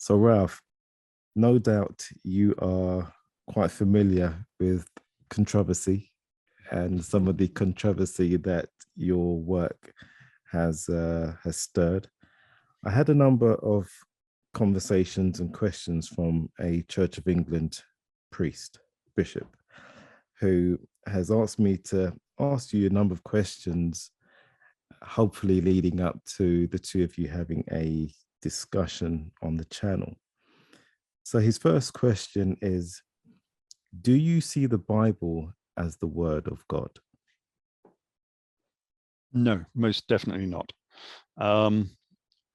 So, Ralph, no doubt you are quite familiar with controversy and some of the controversy that your work has stirred. I had a number of conversations and questions from a Church of England priest, bishop, who has asked me to ask you a number of questions, hopefully leading up to the two of you having a discussion on the channel. So his first question is, do you see the Bible as the word of God? No, most definitely not.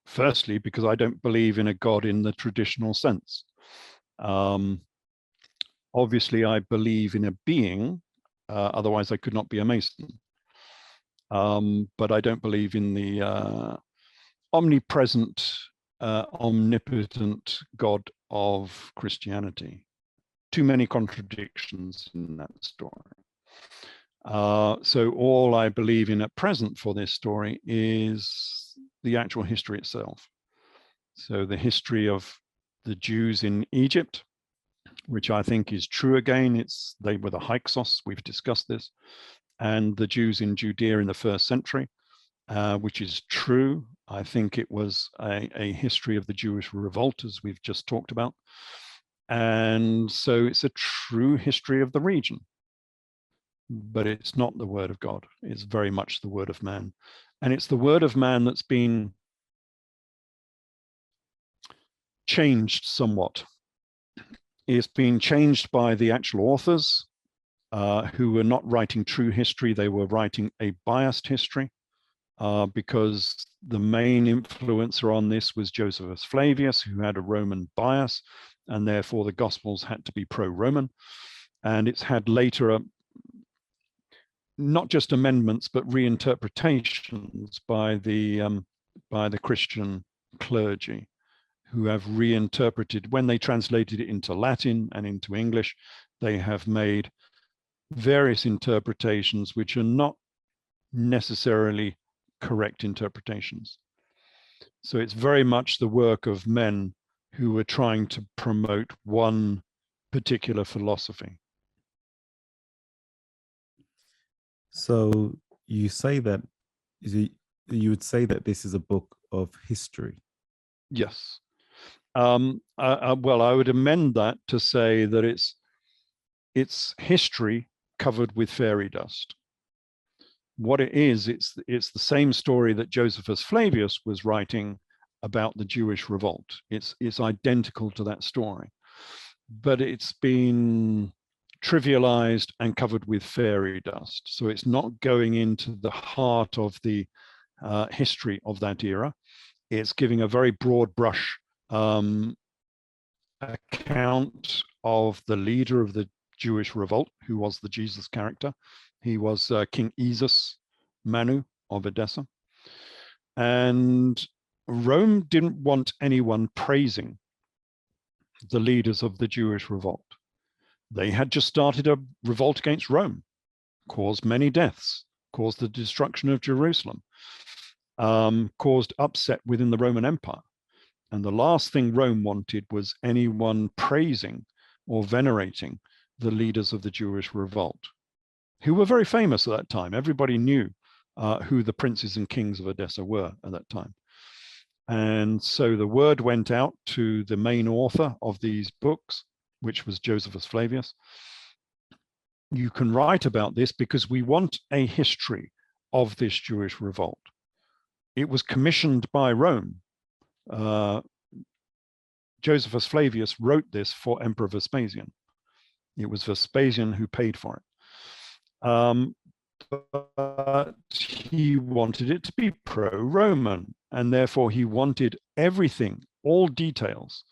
Firstly, because I don't believe in a God in the traditional sense. Obviously, I believe in a being, otherwise I could not be a Mason. But I don't believe in the omnipresent, omnipotent God of Christianity. Too many contradictions in that story. So all I believe in at present for this story is the actual history itself. So the history of the Jews in Egypt, which I think is true again. They were the Hyksos, we've discussed this, and the Jews in Judea in the 1st century, which is true. I think it was a history of the Jewish revolt, as we've just talked about. And so it's a true history of the region. But it's not the word of God. It's very much the word of man. And it's the word of man that's been changed somewhat. It's been changed by the actual authors who were not writing true history. They were writing a biased history because the main influencer on this was Josephus Flavius, who had a Roman bias, and therefore the Gospels had to be pro-Roman. And it's had later not just amendments, but reinterpretations by the Christian clergy, who have reinterpreted. When they translated it into Latin and into English, they have made various interpretations which are not necessarily correct interpretations. So it's very much the work of men who were trying to promote one particular philosophy. So you say that you would say that this is a book of history. Yes. Well, I would amend that to say that it's history covered with fairy dust. What it is, it's the same story that Josephus Flavius was writing about the Jewish revolt. It's identical to that story, but it's been trivialized and covered with fairy dust. So it's not going into the heart of the history of that era. It's giving a very broad brush account of the leader of the Jewish revolt, who was the Jesus character. He was King Esus Manu of Edessa. And Rome didn't want anyone praising the leaders of the Jewish revolt. They had just started a revolt against Rome, caused many deaths, caused the destruction of Jerusalem, caused upset within the Roman Empire. And the last thing Rome wanted was anyone praising or venerating the leaders of the Jewish revolt, who were very famous at that time. Everybody knew who the princes and kings of Edessa were at that time. And so the word went out to the main author of these books, which was Josephus Flavius. You can write about this because we want a history of this Jewish revolt. It was commissioned by Rome. Josephus Flavius wrote this for Emperor Vespasian. It was Vespasian who paid for it. But he wanted it to be pro-Roman, and therefore he wanted everything, all details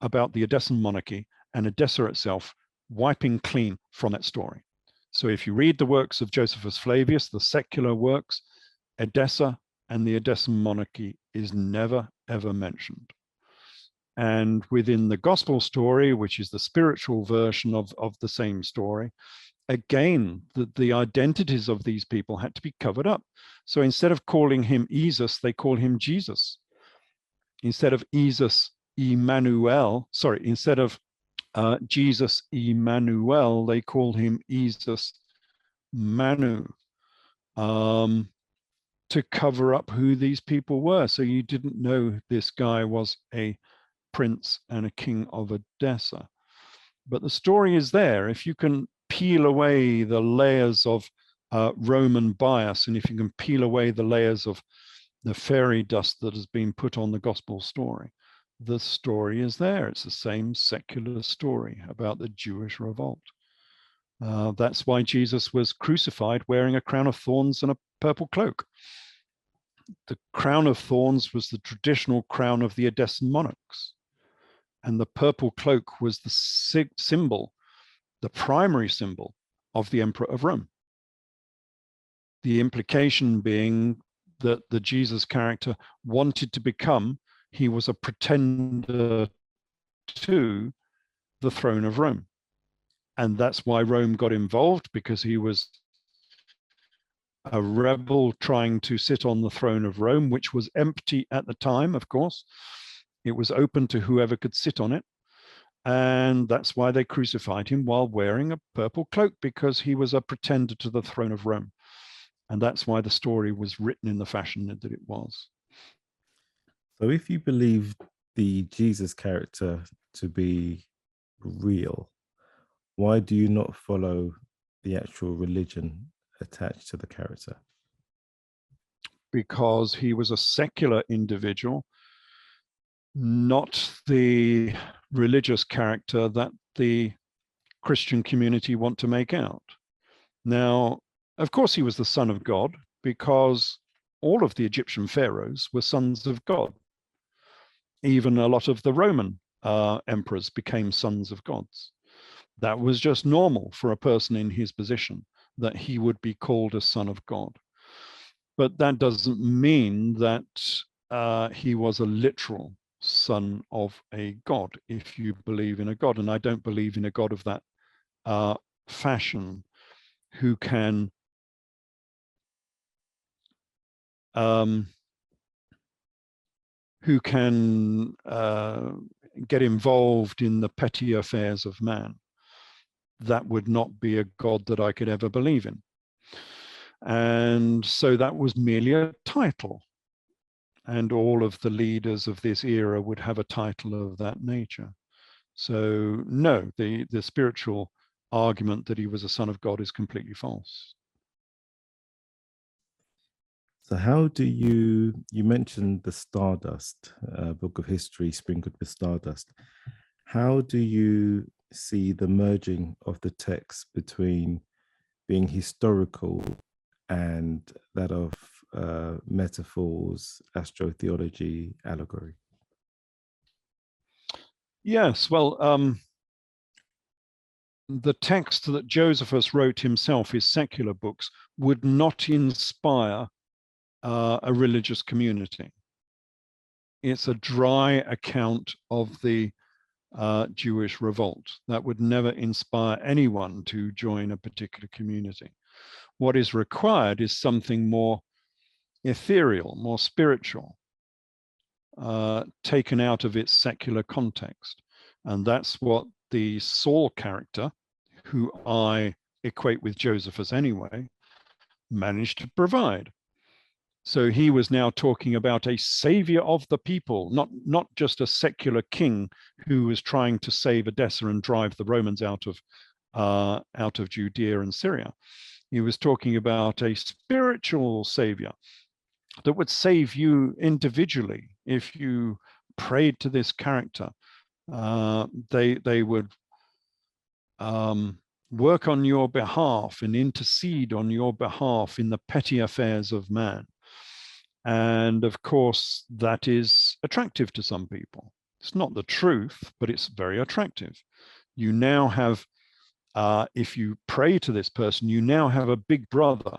about the Edessan monarchy and Edessa itself wiping clean from that story. So if you read the works of Josephus Flavius, the secular works, Edessa and the Edessan monarchy is never, ever mentioned. And within the gospel story, which is the spiritual version of the same story, again, the identities of these people had to be covered up. So instead of calling him Esus, they call him Jesus. Instead of Esus, Emmanuel, sorry, instead of Jesus Emmanuel, they called him Jesus Manu, to cover up who these people were. So you didn't know this guy was a prince and a king of Edessa. But the story is there. If you can peel away the layers of Roman bias, and if you can peel away the layers of the fairy dust that has been put on the gospel story, the story is there. It's the same secular story about the Jewish revolt. That's why Jesus was crucified wearing a crown of thorns and a purple cloak. The crown of thorns was the traditional crown of the Edessan monarchs, and the purple cloak was the symbol, the primary symbol of the Emperor of Rome. The implication being that the Jesus character wanted to become, he was a pretender to the throne of Rome. And that's why Rome got involved, because he was a rebel trying to sit on the throne of Rome, which was empty at the time, of course. It was open to whoever could sit on it. And that's why they crucified him while wearing a purple cloak, because he was a pretender to the throne of Rome. And that's why the story was written in the fashion that it was. So if you believe the Jesus character to be real, why do you not follow the actual religion attached to the character? Because he was a secular individual, not the religious character that the Christian community want to make out. Now, of course, he was the son of God, because all of the Egyptian pharaohs were sons of God. Even a lot of the Roman emperors became sons of gods. That was just normal for a person in his position, that he would be called a son of God. But that doesn't mean that he was a literal son of a god, if you believe in a god. And I don't believe in a god of that fashion, who can get involved in the petty affairs of man. That would not be a god that I could ever believe in. And so that was merely a title. And all of the leaders of this era would have a title of that nature. So no, the spiritual argument that he was a son of God is completely false. So how do you mentioned the stardust, book of history sprinkled with stardust. How do you see the merging of the text between being historical and that of metaphors, astrotheology, allegory? Yes, well, the text that Josephus wrote himself, his secular books, would not inspire a religious community. It's a dry account of the Jewish revolt. That would never inspire anyone to join a particular community. What is required is something more ethereal, more spiritual, taken out of its secular context. And that's what the Saul character, who I equate with Josephus anyway, managed to provide. So he was now talking about a savior of the people, not just a secular king who was trying to save Edessa and drive the Romans out of Judea and Syria. He was talking about a spiritual savior that would save you individually if you prayed to this character. They would work on your behalf and intercede on your behalf in the petty affairs of man. And of course, that is attractive to some people. It's not the truth, but it's very attractive. You now have, if you pray to this person, you now have a big brother,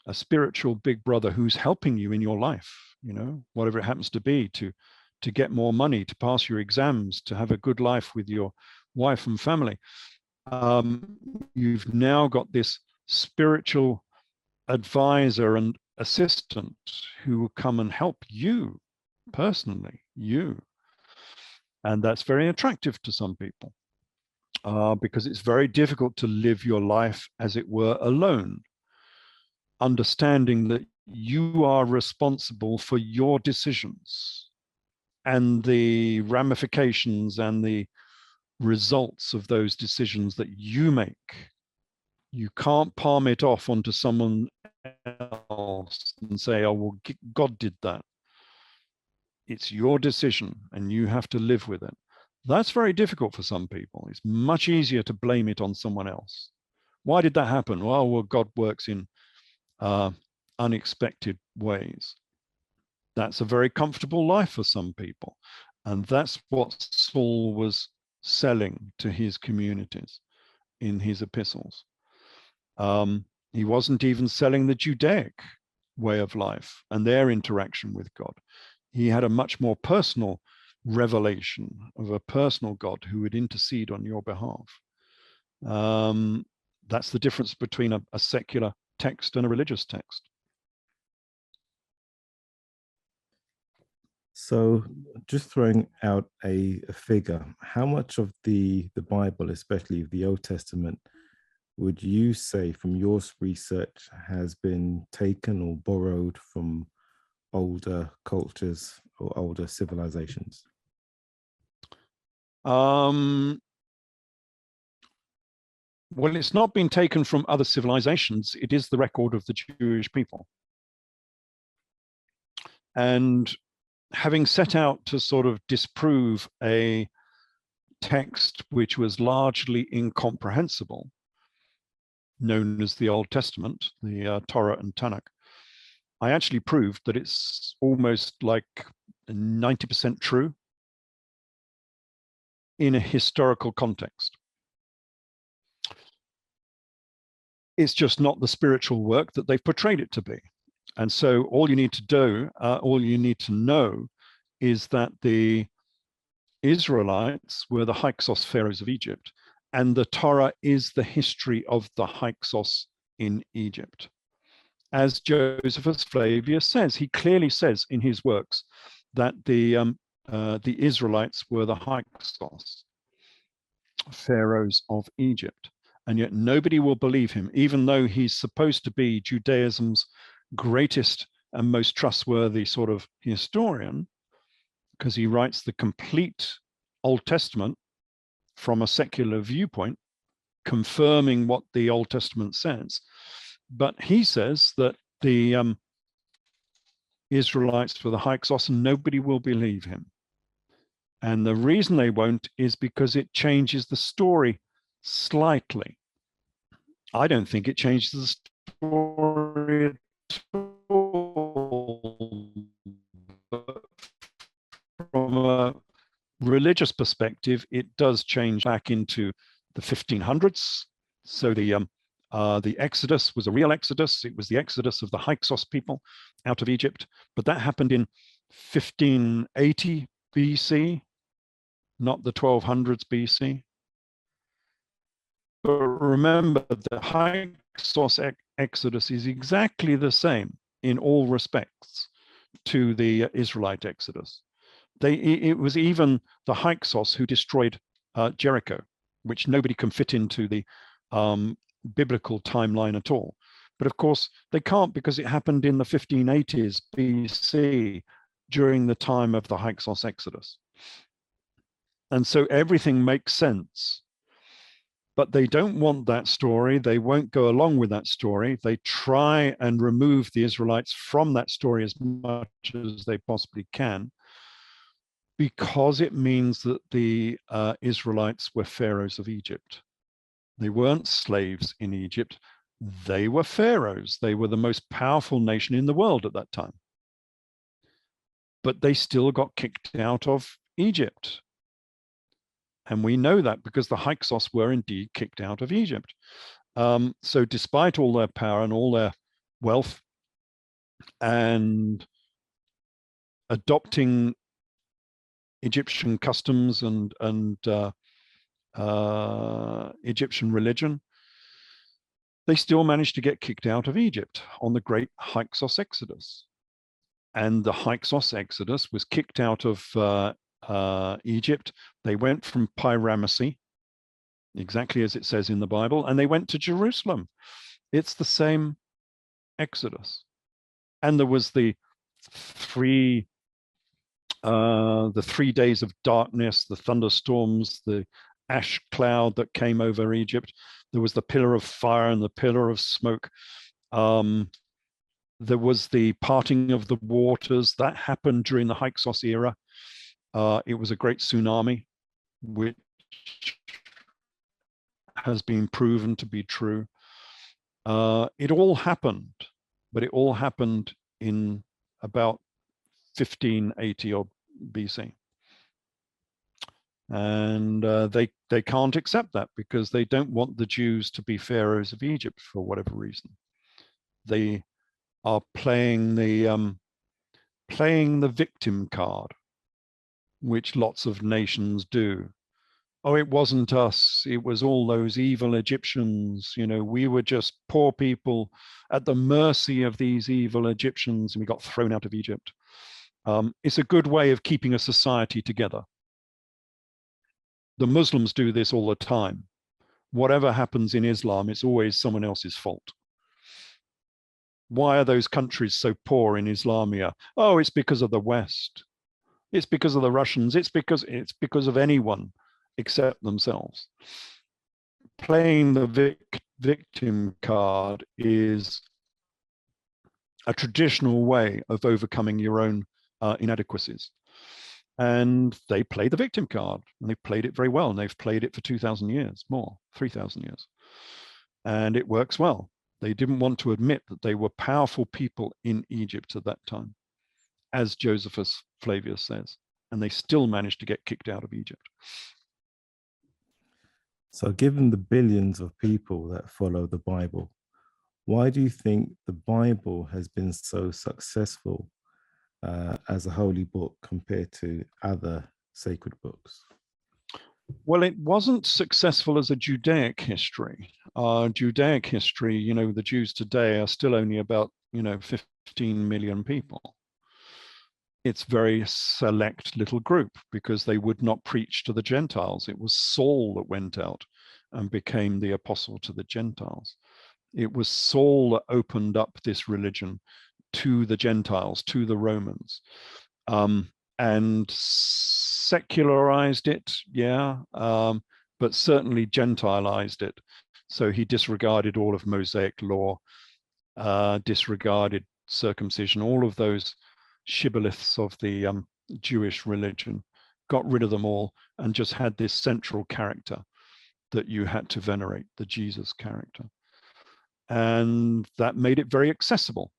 a spiritual big brother who's helping you in your life, you know, whatever it happens to be, to get more money, to pass your exams, to have a good life with your wife and family. You've now got this spiritual advisor and assistant who will come and help you personally, you. And that's very attractive to some people because it's very difficult to live your life, as it were, alone, understanding that you are responsible for your decisions and the ramifications and the results of those decisions that you make. You can't palm it off onto someone else and say, oh, well, God did that. It's your decision and you have to live with it. That's very difficult for some people. It's much easier to blame it on someone else. Why did that happen? Well, God works in unexpected ways. That's a very comfortable life for some people. And that's what Saul was selling to his communities in his epistles. He wasn't even selling the Judaic way of life and their interaction with God. He had a much more personal revelation of a personal God who would intercede on your behalf. That's the difference between a secular text and a religious text. So just throwing out a figure, how much of the Bible, especially the Old Testament, would you say from your research has been taken or borrowed from older cultures or older civilizations? Well, it's not been taken from other civilizations. It is the record of the Jewish people. And having set out to sort of disprove a text which was largely incomprehensible, known as the Old Testament, the Torah and Tanakh, I actually proved that it's almost like 90% true in a historical context. It's just not the spiritual work that they've portrayed it to be. And so all you need to do, all you need to know is that the Israelites were the Hyksos pharaohs of Egypt, and the Torah is the history of the Hyksos in Egypt. As Josephus Flavius says, he clearly says in his works that the Israelites were the Hyksos pharaohs of Egypt. And yet nobody will believe him, even though he's supposed to be Judaism's greatest and most trustworthy sort of historian, because he writes the complete Old Testament from a secular viewpoint, confirming what the Old Testament says. But he says that the Israelites were the Hyksos, and nobody will believe him. And the reason they won't is because it changes the story slightly. I don't think it changes the story at all. But from a religious perspective, it does change back into the 1500s. So the Exodus was a real Exodus. It was the Exodus of the Hyksos people out of Egypt. But that happened in 1580 BC, not the 1200s BC. But remember, the Hyksos Exodus is exactly the same in all respects to the Israelite Exodus. It was even the Hyksos who destroyed Jericho, which nobody can fit into the biblical timeline at all. But of course, they can't, because it happened in the 1580s BC during the time of the Hyksos Exodus. And so everything makes sense. But they don't want that story. They won't go along with that story. They try and remove the Israelites from that story as much as they possibly can, because it means that the Israelites were pharaohs of Egypt. They weren't slaves in Egypt. They were pharaohs. They were the most powerful nation in the world at that time. But they still got kicked out of Egypt. And we know that because the Hyksos were indeed kicked out of Egypt. So despite all their power and all their wealth and adopting Egyptian customs and Egyptian religion, they still managed to get kicked out of Egypt on the great Hyksos Exodus. And the Hyksos Exodus was kicked out of Egypt. They went from Pyramisi, exactly as it says in the Bible, and they went to Jerusalem. It's the same Exodus. And there was the 3 days of darkness, the thunderstorms, the ash cloud that came over Egypt. There was the pillar of fire and the pillar of smoke. There was the parting of the waters that happened during the Hyksos era. It was a great tsunami, which has been proven to be true. It all happened, but it all happened in about 1580 or BC. And they can't accept that because they don't want the Jews to be pharaohs of Egypt for whatever reason. They are playing the victim card, which lots of nations do. Oh, it wasn't us. It was all those evil Egyptians. You know, we were just poor people at the mercy of these evil Egyptians, and we got thrown out of Egypt. It's a good way of keeping a society together. The Muslims do this all the time. Whatever happens in Islam, it's always someone else's fault. Why are those countries so poor in Islamia? Oh, it's because of the West. It's because of the Russians. It's because of anyone except themselves. Playing the victim card is a traditional way of overcoming your own inadequacies. And they play the victim card, and they've played it very well, and they've played it for 2,000 years, more, 3,000 years. And it works well. They didn't want to admit that they were powerful people in Egypt at that time, as Josephus Flavius says, and they still managed to get kicked out of Egypt. So given the billions of people that follow the Bible, why do you think the Bible has been so successful as a holy book compared to other sacred books? Well, it wasn't successful as a Judaic history. Judaic history, you know, the Jews today are still only about, 15 million people. It's a very select little group because they would not preach to the Gentiles. It was Saul that went out and became the apostle to the Gentiles. It was Saul that opened up this religion to the Gentiles, to the Romans, and secularized it, but certainly Gentilized it. So he disregarded all of Mosaic law, disregarded circumcision, all of those shibboleths of the Jewish religion, got rid of them all, and just had this central character that you had to venerate, the Jesus character. And that made it very accessible.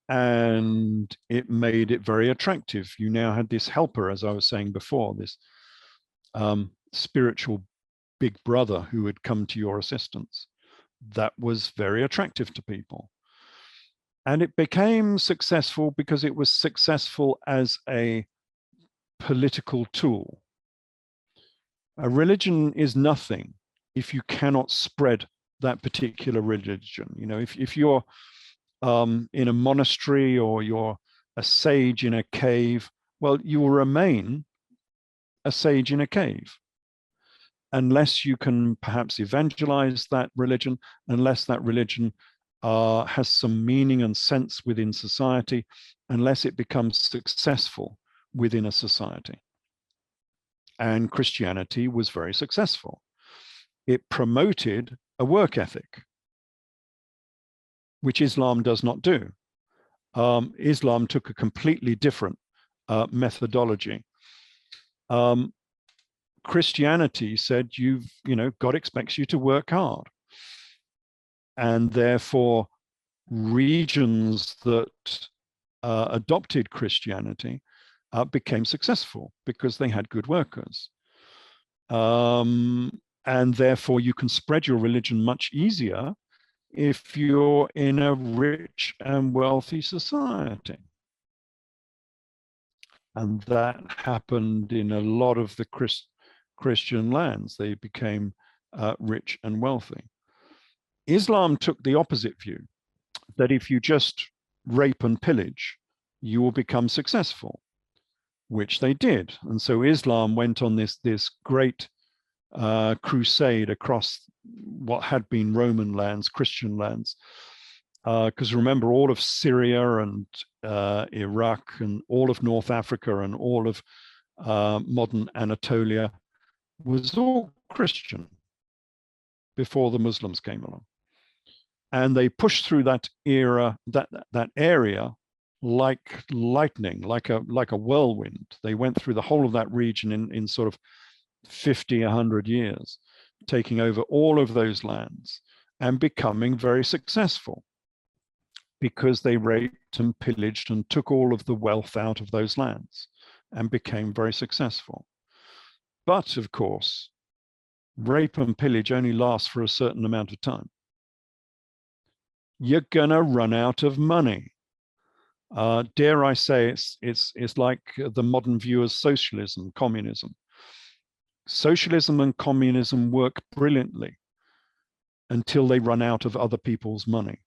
And it made it very attractive. You now had this helper, as I was saying before, this spiritual big brother who would come to your assistance. That was very attractive to people. And it became successful because it was successful as a political tool. A religion is nothing if you cannot spread that particular religion. If you're in a monastery or you're a sage in a cave, well, you will remain a sage in a cave unless you can perhaps evangelize that religion, unless that religion has some meaning and sense within society, unless it becomes successful within a society. And Christianity was very successful. It promoted a work ethic, which Islam does not do. Islam took a completely different methodology. Christianity said, God expects you to work hard. And therefore, regions that adopted Christianity became successful because they had good workers. And therefore, you can spread your religion much easier if you're in a rich and wealthy society. And that happened in a lot of the Christian lands. They became rich and wealthy. Islam took the opposite view, that if you just rape and pillage, you will become successful. which they did. And so Islam went on this great crusade across what had been Roman lands, Christian lands. Because remember, all of Syria and Iraq and all of North Africa and all of modern Anatolia was all Christian before the Muslims came along. And they pushed through that era, that area, like lightning, like a whirlwind. They went through the whole of that region in sort of 50, 100 years, taking over all of those lands and becoming very successful because they raped and pillaged and took all of the wealth out of those lands and became very successful. But of course, rape and pillage only lasts for a certain amount of time. You're gonna run out of money. Dare I say, it's like the modern view of socialism, communism. Socialism and communism work brilliantly until they run out of other people's money.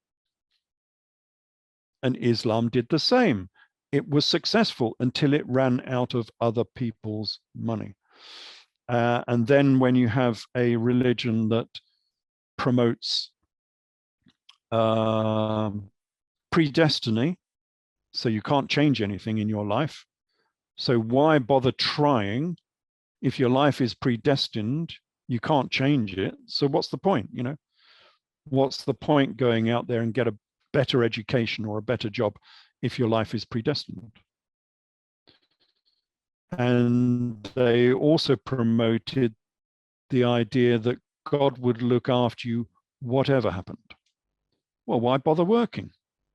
And Islam did the same. It was successful until it ran out of other people's money. And then when you have a religion that promotes predestiny, so you can't change anything in your life, so why bother trying? If your life is predestined, you can't change it. So what's the point? You know, what's the point going out there and get a better education or a better job if your life is predestined? And they also promoted the idea that God would look after you whatever happened. Well, why bother working?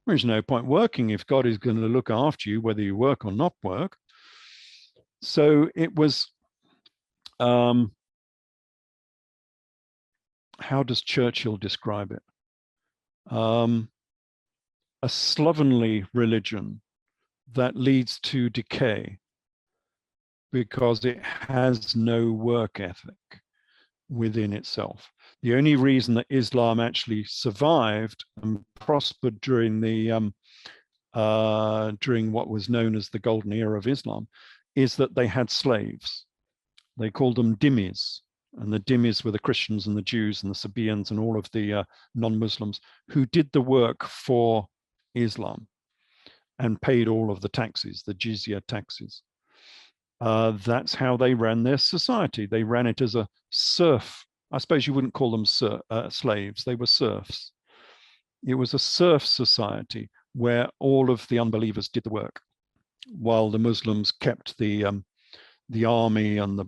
There's no point working if God is going to look after you, whether you work or not work. So it was, how does Churchill describe it? A slovenly religion that leads to decay because it has no work ethic within itself. The only reason that Islam actually survived and prospered during the during what was known as the golden era of Islam is that they had slaves. They called them dhimmis, and the dhimmis were the Christians and the Jews and the Sabaeans and all of the non-Muslims who did the work for Islam and paid all of the taxes, the jizya taxes. That's how they ran their society. They ran it as a serf. I suppose you wouldn't call them slaves. They were serfs. It was a serf society where all of the unbelievers did the work, while the Muslims kept the army and the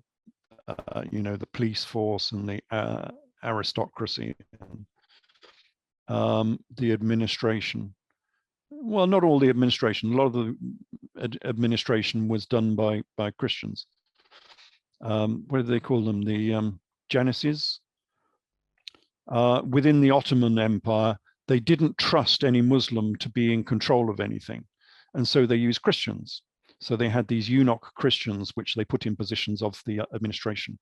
the police force and the aristocracy and the administration. Well, not all the administration. A lot of the administration was done by Christians. What do they call them? The Janissaries. Within the Ottoman Empire, they didn't trust any Muslim to be in control of anything. And so they used Christians. So they had these eunuch Christians, which they put in positions of the administration.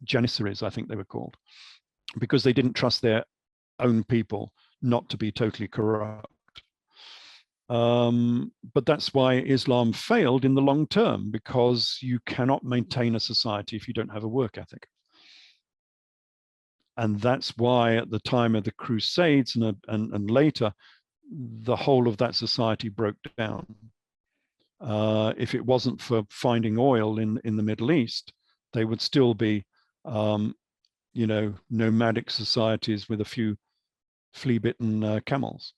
Janissaries, I think they were called, because they didn't trust their own people not to be totally corrupt. But that's why Islam failed in the long term, because you cannot maintain a society if you don't have a work ethic. And that's why at the time of the Crusades and later, the whole of that society broke down. If it wasn't for finding oil in the Middle East, they would still be, nomadic societies with a few flea-bitten camels.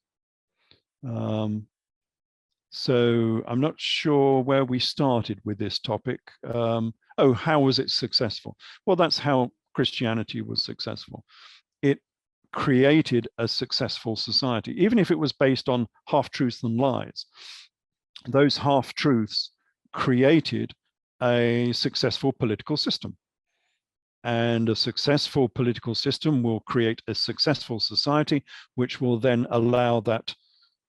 So I'm not sure where we started with this topic. How was it successful? Well, that's how Christianity was successful. It created a successful society, even if it was based on half-truths and lies. Those half-truths created a successful political system. And a successful political system will create a successful society, which will then allow that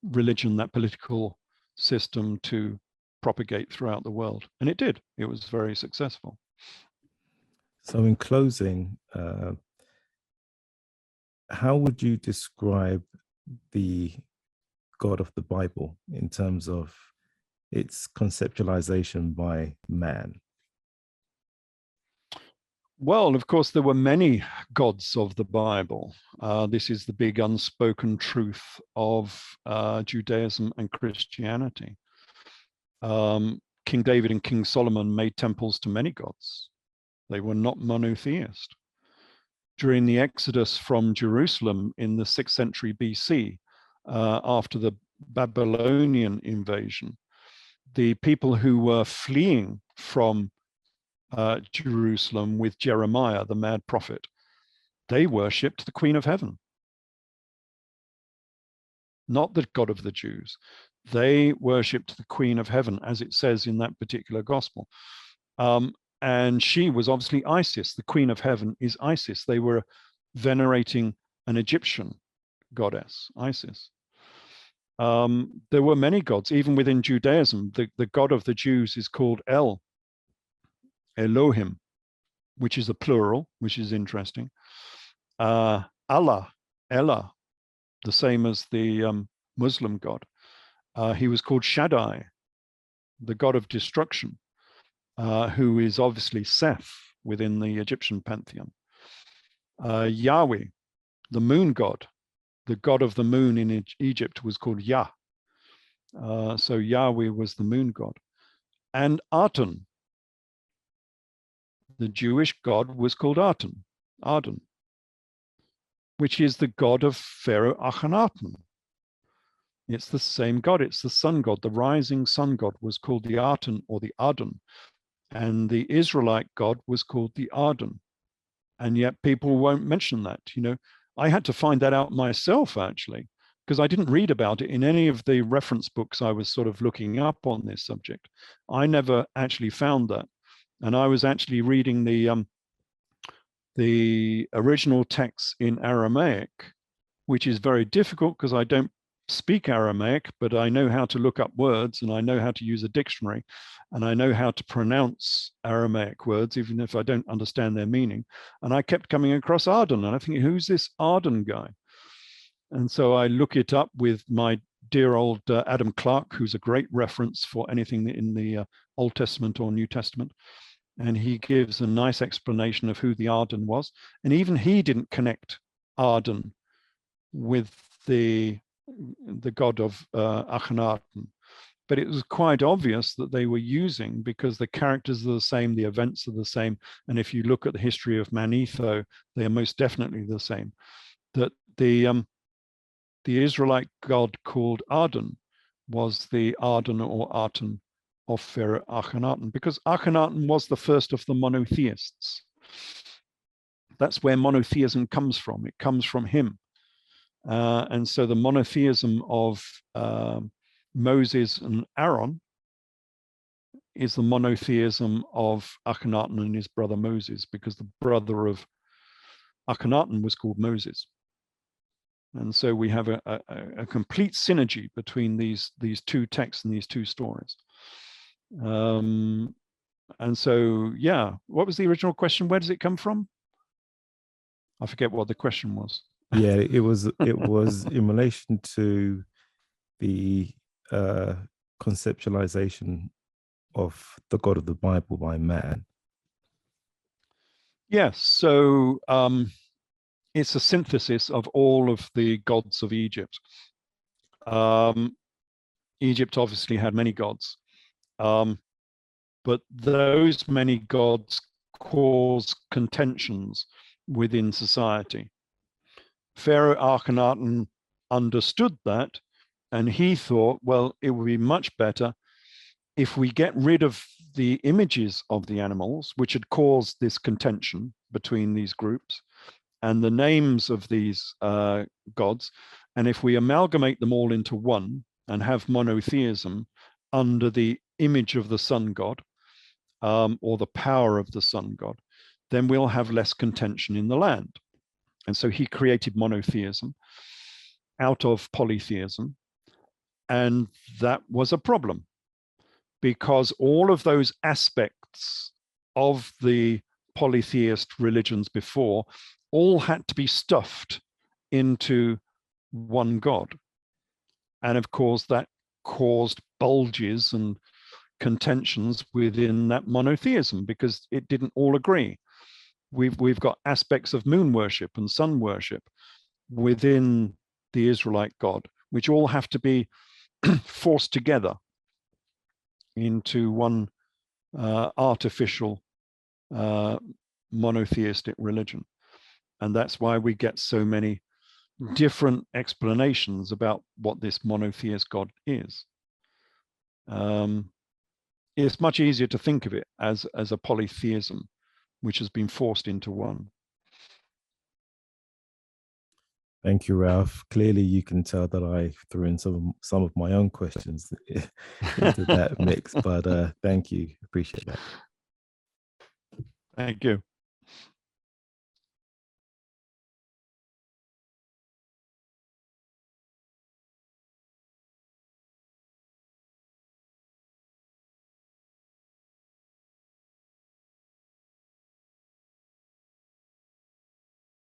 religion, that political system to propagate throughout the world. And it did. It was very successful. So in closing, how would you describe the God of the Bible in terms of its conceptualization by man? Well, of course, there were many gods of the Bible. This is the big unspoken truth of Judaism and Christianity. King David and King Solomon made temples to many gods. They were not monotheist. During the Exodus from Jerusalem in the 6th century BC, after the Babylonian invasion, the people who were fleeing from Jerusalem with Jeremiah, the mad prophet, they worshipped the Queen of Heaven, not the God of the Jews. They worshipped the Queen of Heaven, as it says in that particular gospel. And she was obviously Isis. The Queen of Heaven is Isis. They were venerating an Egyptian goddess, Isis. There were many gods, even within Judaism. The God of the Jews is called Elohim, which is a plural, which is interesting. Allah, the same as the Muslim God. He was called Shaddai, the God of destruction, who is obviously Seth within the Egyptian pantheon. Yahweh, the moon god, the god of the moon in Egypt was called Yah. So Yahweh was the moon god. And Aten, the Jewish god, was called Aten, which is the god of Pharaoh Akhenaten. It's the same god. It's the sun god. The rising sun god was called the Aten or the Adon. And the Israelite god was called the Arden. And yet people won't mention that. You know, I had to find that out myself, actually, because I didn't read about it in any of the reference books I was sort of looking up on this subject. I never actually found that. And I was actually reading the original text in Aramaic, which is very difficult because I don't speak Aramaic, but I know how to look up words and I know how to use a dictionary and I know how to pronounce Aramaic words, even if I don't understand their meaning. And I kept coming across Arden and I think, who's this Arden guy? And so I look it up with my dear old Adam Clarke, who's a great reference for anything in the Old Testament or New Testament. And he gives a nice explanation of who the Arden was. And even he didn't connect Arden with the god of Akhenaten. But it was quite obvious that they were using, because the characters are the same, the events are the same. And if you look at the history of Manetho, they are most definitely the same. That the Israelite god called Arden was the Arden or Aten of Pharaoh Akhenaten, because Akhenaten was the first of the monotheists. That's where monotheism comes from. It comes from him. And so the monotheism of Moses and Aaron is the monotheism of Akhenaten and his brother Moses, because the brother of Akhenaten was called Moses. And so we have a complete synergy between these two texts and these two stories. And so, yeah, what was the original question? Where does it come from? I forget what the question was. Yeah, it was in relation to the conceptualization of the God of the Bible by man. Yes, so it's a synthesis of all of the gods of Egypt. Egypt obviously had many gods, but those many gods cause contentions within society. Pharaoh Akhenaten understood that, and he thought, well, it would be much better if we get rid of the images of the animals, which had caused this contention between these groups, and the names of these gods, and if we amalgamate them all into one and have monotheism under the image of the sun god, or the power of the sun god, then we'll have less contention in the land. And so he created monotheism out of polytheism. And that was a problem, because all of those aspects of the polytheist religions before all had to be stuffed into one God. And of course, that caused bulges and contentions within that monotheism, because it didn't all agree. We've got aspects of moon worship and sun worship within the Israelite God, which all have to be forced together into one artificial monotheistic religion. And that's why we get so many different explanations about what this monotheist God is. It's much easier to think of it as a polytheism, which has been forced into one. Thank you, Ralph. Clearly, you can tell that I threw in some of my own questions into that mix, but thank you. Appreciate that. Thank you.